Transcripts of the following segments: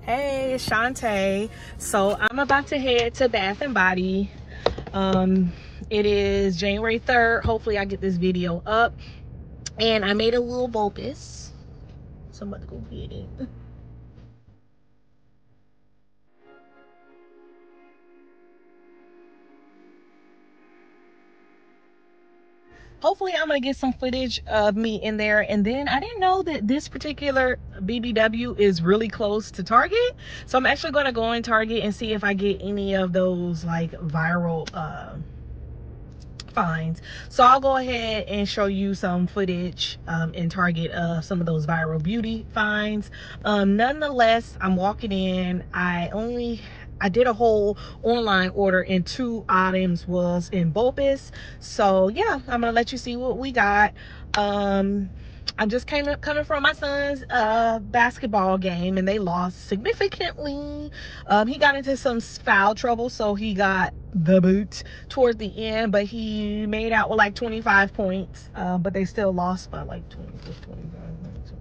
Hey, it's Shantae. So I'm about to head to Bath and Body. It is January 3rd. Hopefully I get this video up. And I made a little Vulpus. So I'm about to go get it. Hopefully I'm gonna get some footage of me in there. And then I didn't know that this particular BBW is really close to Target, so I'm actually gonna go in Target and see if I get any of those like viral finds. So I'll go ahead and show you some footage in Target of some of those viral beauty finds. Nonetheless, I'm walking in. I did a whole online order and 2 items was in Bopis. So yeah, I'm gonna let you see what we got. I just coming from my son's basketball game, and they lost significantly. He got into some foul trouble, so he got the boot toward the end, but he made out with like 25 points. But they still lost by like 25 points.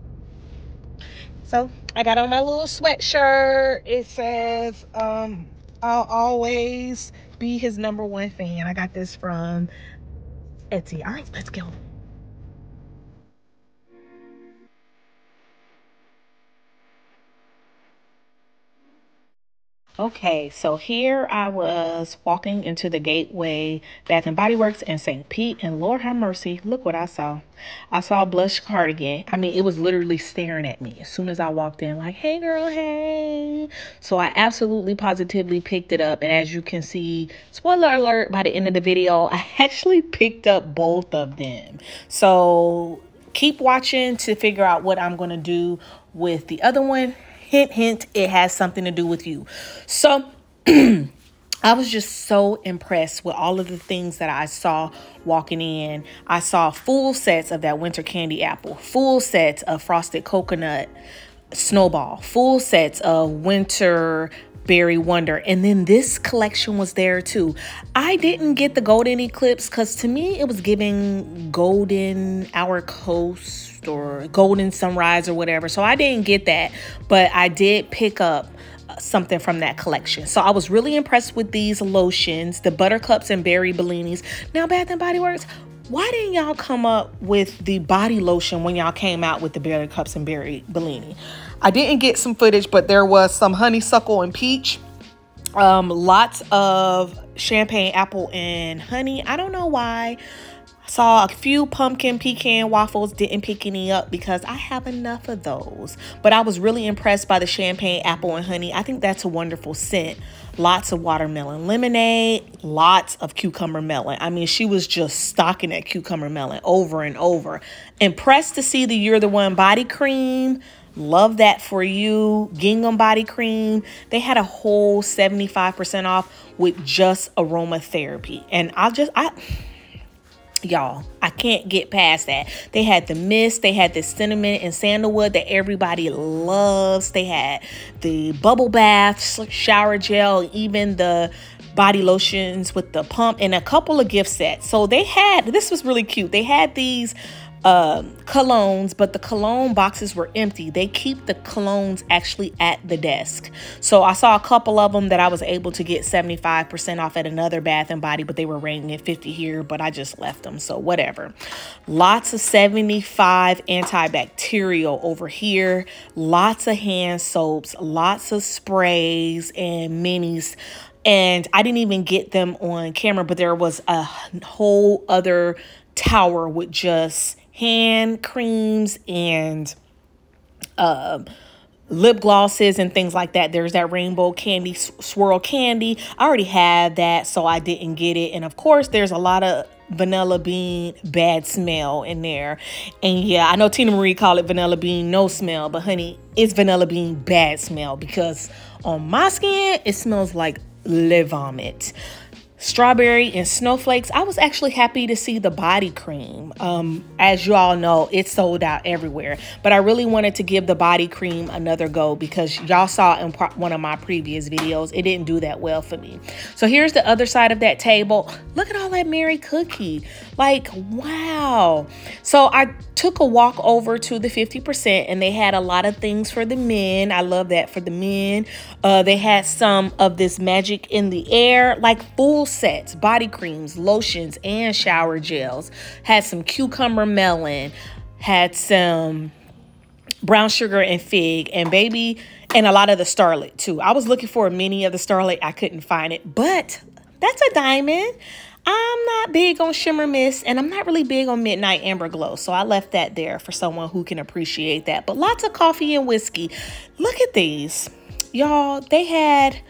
So I got on my little sweatshirt. It says I'll always be his #1 fan. I got this from Etsy. All right, let's go. Okay, so here I was walking into the Gateway Bath and Body Works in St. Pete, and Lord have mercy, look what I saw. I saw a blush cardigan. I mean, it was literally staring at me as soon as I walked in, like, hey girl, hey. So I absolutely positively picked it up, and as you can see, spoiler alert, by the end of the video, I actually picked up both of them. So keep watching to figure out what I'm gonna do with the other one. Hint, hint, it has something to do with you. So I was just so impressed with all of the things that I saw walking in. I saw full sets of that winter candy apple, full sets of frosted coconut snowball, full sets of winter berry wonder, and then this collection was there too. I didn't get the golden eclipse because to me it was giving golden hour coast or golden sunrise or whatever, so I didn't get that, but I did pick up something from that collection. So I was really impressed with these lotions, the buttercups and berry bellinis. Now Bath and Body Works, why didn't y'all come up with the body lotion when y'all came out with the buttercups and berry bellini? I didn't get some footage, but there was some honeysuckle and peach, lots of champagne apple and honey. I don't know why. I saw a few pumpkin pecan waffles, didn't pick any up because I have enough of those. But I was really impressed by the champagne apple and honey. I think that's a wonderful scent. Lots of watermelon lemonade, lots of cucumber melon. I mean, she was just stocking that cucumber melon over and over. Impressed to see the You're the One body cream. Love that for you. Gingham body cream. They had a whole 75% off with just aromatherapy. And y'all, I can't get past that. They had the mist, they had the cinnamon and sandalwood that everybody loves. They had the bubble bath, shower gel, even the body lotions with the pump, and a couple of gift sets. So they had, this was really cute. They had these colognes, but the cologne boxes were empty. They keep the colognes actually at the desk. So I saw a couple of them that I was able to get 75% off at another Bath and Body, but they were rating at 50 here, but I just left them, so whatever. Lots of 75 antibacterial over here, lots of hand soaps, lots of sprays and minis. And I didn't even get them on camera, but there was a whole other tower with just hand creams and lip glosses and things like that. There's that rainbow candy, swirl candy. I already had that, so I didn't get it. And of course, there's a lot of vanilla bean bad smell in there. And yeah, I know Tina Marie called it vanilla bean no smell, but honey, it's vanilla bean bad smell because on my skin, it smells like le vomit. strawberry and snowflakes. I was actually happy to see the body cream. As you all know, it's sold out everywhere, but I really wanted to give the body cream another go because y'all saw in one of my previous videos, it didn't do that well for me. So here's the other side of that table. Look at all that Mary cookie. Like, wow. So I took a walk over to the 50% and they had a lot of things for the men. I love that for the men. They had some of this magic in the air, like full sets, body creams, lotions, and shower gels. Had some cucumber melon, had some brown sugar and fig, and baby, and a lot of the Starlet too. I was looking for a mini of the Starlet. I couldn't find it, but that's a diamond. I'm not big on shimmer mist, and I'm not really big on midnight amber glow, so I left that there for someone who can appreciate that. But lots of coffee and whiskey. Look at these, y'all. They had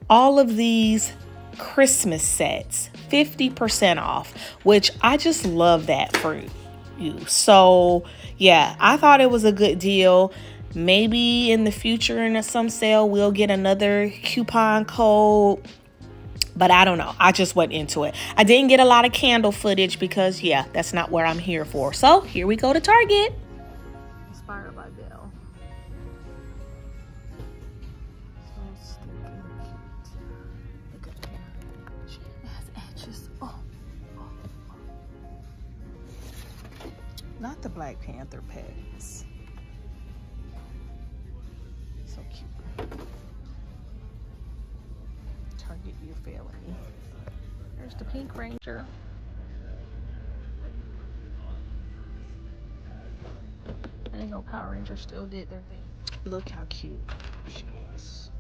all of these Christmas sets 50% off, which I just love that for you. So yeah, I thought it was a good deal. Maybe in the future in some sale we'll get another coupon code, but I don't know. I just went into it. I didn't get a lot of candle footage because yeah, that's not what I'm here for. So here we go to Target. Inspired by Belle. Not the Black Panther pegs. So cute. Target, you're failing me. There's the Pink Ranger. I didn't know Power Rangers still did their thing. Look how cute she is.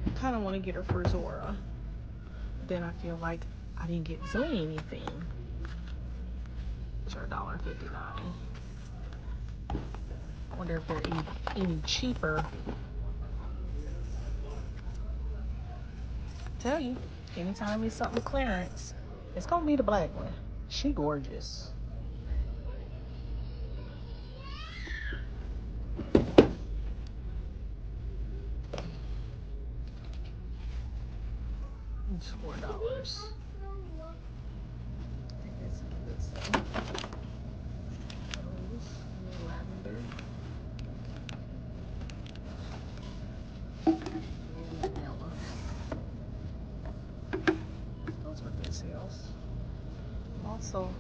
I kind of want to get her for Zora. Then I feel like I didn't get Zoe anything. Are $1.59. I wonder if they're any cheaper. Tell you, anytime it's something clearance, it's gonna be the black one. She gorgeous. It's $4. Those were good sales. Also,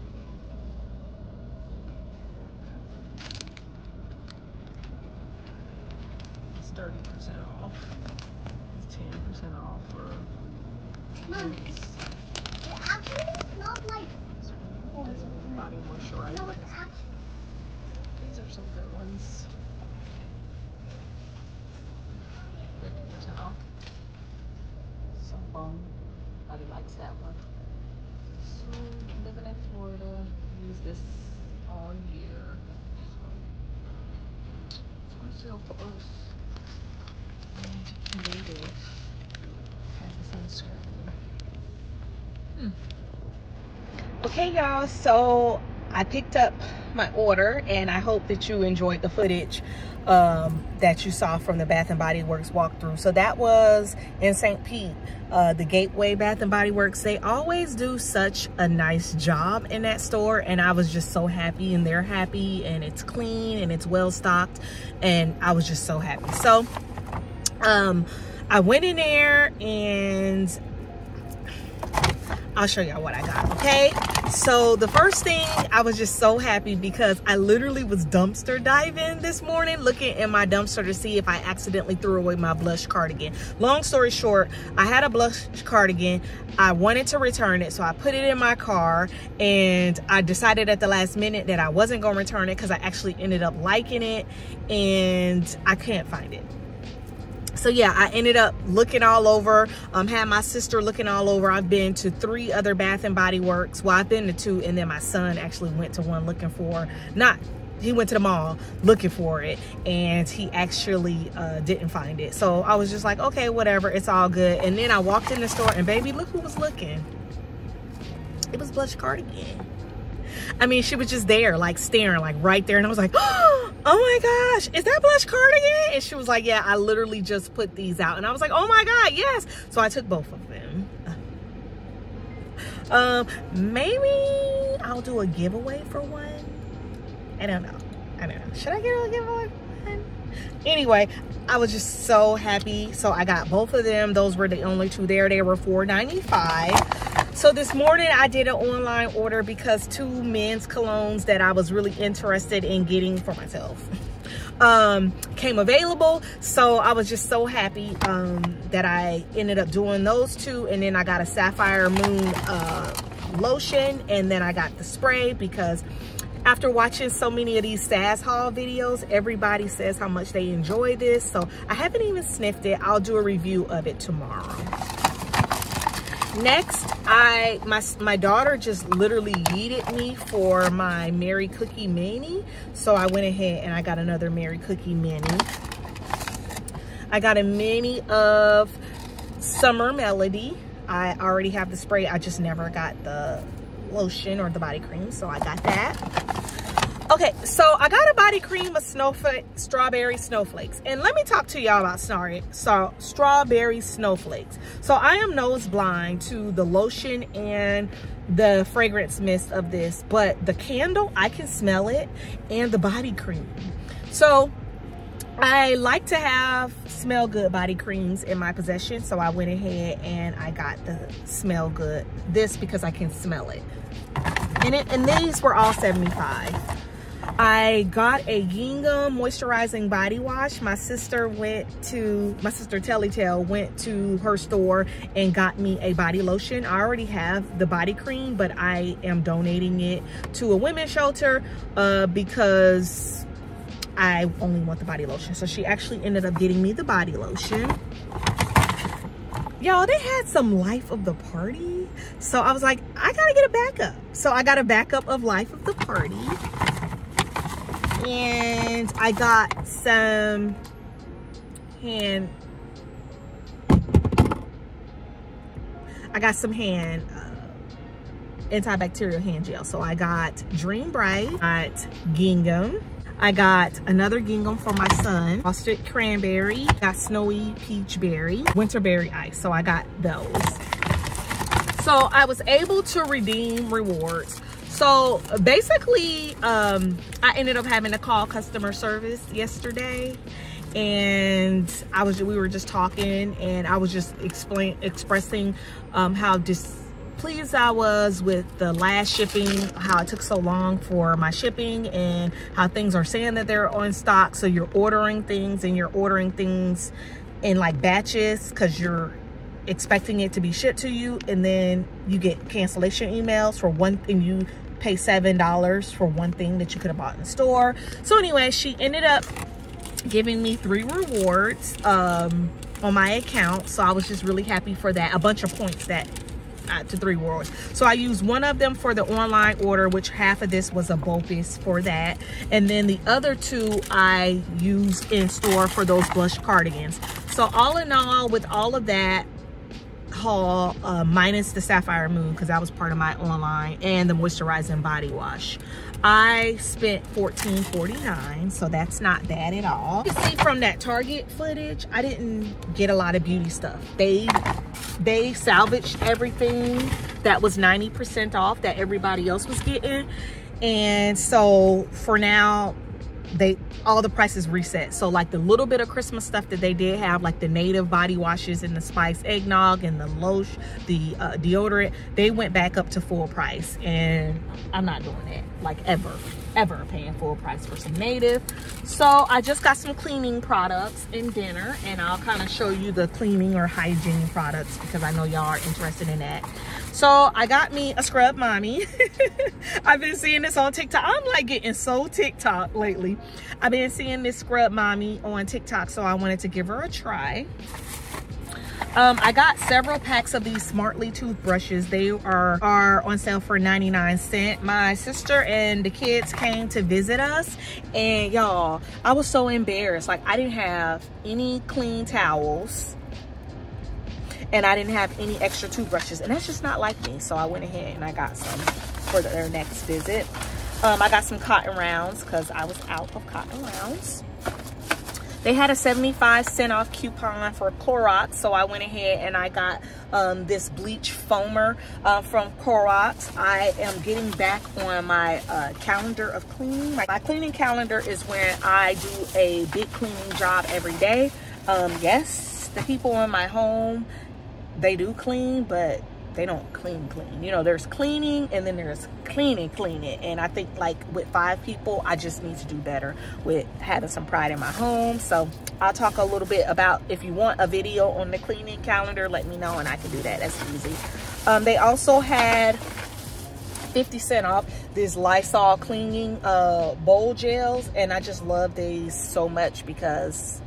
it's 30% off. It's 10% off for Mom, it actually smells like body moisturizer. no, it's actually These are some good ones. 50% off. Some bone. Nobody likes that one. So, living in Florida, use this all year. So, it's on sale for us. And native. Has the sunscreen. Okay, y'all. So I picked up my order, and I hope that you enjoyed the footage that you saw from the Bath and Body Works walkthrough. So that was in St. Pete, the Gateway Bath and Body Works. They always do such a nice job in that store, and I was just so happy, and they're happy, and it's clean and it's well stocked, and I was just so happy. So I went in there and I'll show y'all what I got, okay? So the first thing, I was just so happy because I literally was dumpster diving this morning, looking in my dumpster to see if I accidentally threw away my blush cardigan. Long story short, I had a blush cardigan. I wanted to return it, so I put it in my car, and I decided at the last minute that I wasn't gonna return it because I actually ended up liking it, and I can't find it. So yeah, I ended up looking all over, had my sister looking all over. I've been to 3 other Bath and Body Works. Well, I've been to 2, and then my son actually went to one looking for, he went to the mall looking for it, and he actually didn't find it. So I was just like, okay, whatever, it's all good. And then I walked in the store, and baby, look who was looking. It was Blush Cardigan. I mean, she was just there, like staring, like right there. And I was like, oh my gosh, is that Blush Cardigan? And she was like, yeah, I literally just put these out. And I was like, oh my God, yes. So I took both of them. Maybe I'll do a giveaway for one. I don't know. Should I get a giveaway for one? Anyway, I was just so happy. So I got both of them. Those were the only two there. They were $4.95. So this morning I did an online order because 2 men's colognes that I was really interested in getting for myself came available. So I was just so happy that I ended up doing those 2. And then I got a Sapphire Moon lotion, and then I got the spray because after watching so many of these SAS haul videos, everybody says how much they enjoy this. So I haven't even sniffed it. I'll do a review of it tomorrow. Next, my daughter just literally yeeted me for my Mary Cookie Mini. So I went ahead and I got another Mary Cookie Mini. I got a mini of Summer Melody. I already have the spray. I just never got the lotion or the body cream. So I got that. Okay, so I got a body cream of strawberry snowflakes. And let me talk to y'all about strawberry snowflakes. So I am nose blind to the lotion and the fragrance mist of this, but the candle, I can smell it, and the body cream. So I like to have smell good body creams in my possession. So I went ahead and I got the smell good, this because I can smell it. And these were all $75. I got a Gingham moisturizing body wash. My sister Tellytale went to her store and got me a body lotion. I already have the body cream, but I am donating it to a women's shelter because I only want the body lotion. So she actually ended up getting me the body lotion. Y'all, they had some Life of the Party. So I was like, I gotta get a backup. So I got a backup of Life of the Party. And I got some antibacterial hand gel. So I got Dream Bright, I got Gingham. I got another Gingham for my son, Frosted Cranberry, got Snowy Peach Berry, Winterberry Ice. So I got those. So I was able to redeem rewards. So basically, I ended up having to call customer service yesterday, and we were just talking, and I was just expressing how displeased I was with the last shipping, how it took so long for my shipping, and how things are saying that they're on stock. So you're ordering things, and you're ordering things in like batches because you're expecting it to be shipped to you, and then you get cancellation emails for one thing. You pay $7 for one thing that you could have bought in the store. So anyway, she ended up giving me 3 rewards on my account. So I was just really happy for that. A bunch of points to 3 rewards. So I used one of them for the online order, which half of this was a BOPIS for that. And then the other 2 I used in store for those blush cardigans. So all in all, with all of that haul, minus the Sapphire Moon because that was part of my online, and the moisturizing body wash, I spent $14.49. So that's not bad at all. You can see from that Target footage, I didn't get a lot of beauty stuff. They salvaged everything that was 90% off that everybody else was getting, and so for now all the prices reset. So like the little bit of Christmas stuff that they did have, like the native body washes and the spice eggnog and the lotion, the deodorant, they went back up to full price, and I'm not doing that, like ever paying full price for some native. So I just got some cleaning products in dinner, and I'll kind of show you the cleaning or hygiene products because I know y'all are interested in that. So I got me a Scrub Mommy. I've been seeing this on TikTok. I'm like getting so TikTok lately. I've been seeing this Scrub Mommy on TikTok, so I wanted to give her a try. I got several packs of these Smartly toothbrushes. They are on sale for 99¢. My sister and the kids came to visit us, and y'all, I was so embarrassed. Like, I didn't have any clean towels, and I didn't have any extra toothbrushes, and that's just not like me. So I went ahead and I got some for their next visit. I got some cotton rounds because I was out of cotton rounds. They had a 75% off coupon for Clorox, so I went ahead and I got this bleach foamer from Clorox. I am getting back on my calendar of cleaning. My cleaning calendar is when I do a big cleaning job every day. Yes, the people in my home, they do clean, but they don't clean. You know, there's cleaning and then there's cleaning. And I think like with 5 people, I just need to do better with having some pride in my home. So I'll talk a little bit about, if you want a video on the cleaning calendar, let me know and I can do that. That's easy. They also had 50% off this Lysol cleaning bowl gels, and I just love these so much because,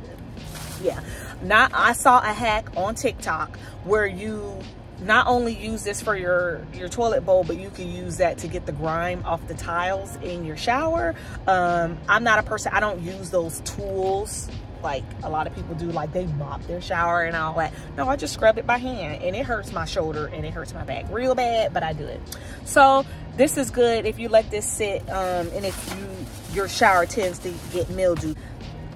yeah. Now I saw a hack on TikTok where you not only use this for your toilet bowl, but you can use that to get the grime off the tiles in your shower. I'm not a person, I don't use those tools like a lot of people do, like they mop their shower and all that. No, I just scrub it by hand, and it hurts my shoulder and it hurts my back real bad, but I do it. So this is good if you let this sit, and if your shower tends to get mildew.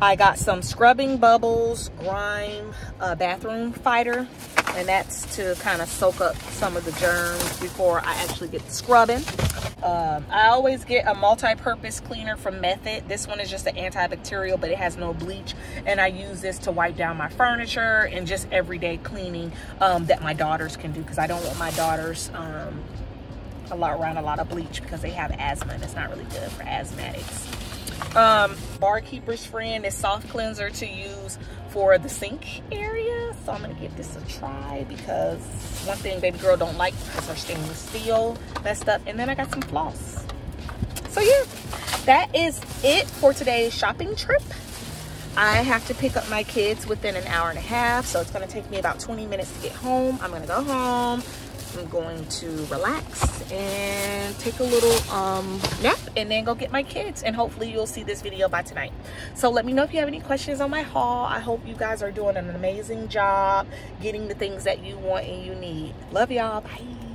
I got some Scrubbing Bubbles grime bathroom fighter, and that's to kind of soak up some of the germs before I actually get to scrubbing. I always get a multi-purpose cleaner from Method. This one is just an antibacterial, but it has no bleach, and I use this to wipe down my furniture and just everyday cleaning that my daughters can do, because I don't want my daughters around a lot of bleach because they have asthma, and it's not really good for asthmatics. Barkeeper's Friend is soft cleanser to use for the sink area, so I'm gonna give this a try, because one thing baby girl don't like is her stainless steel messed up. And then I got some floss. So yeah, that is it for today's shopping trip. I have to pick up my kids within an hour and a half, so it's gonna take me about 20 minutes to get home. I'm gonna go home, I'm going to relax and take a little nap, and then go get my kids, and hopefully you'll see this video by tonight. So let me know if you have any questions on my haul. I hope you guys are doing an amazing job getting the things that you want and you need. Love y'all. Bye.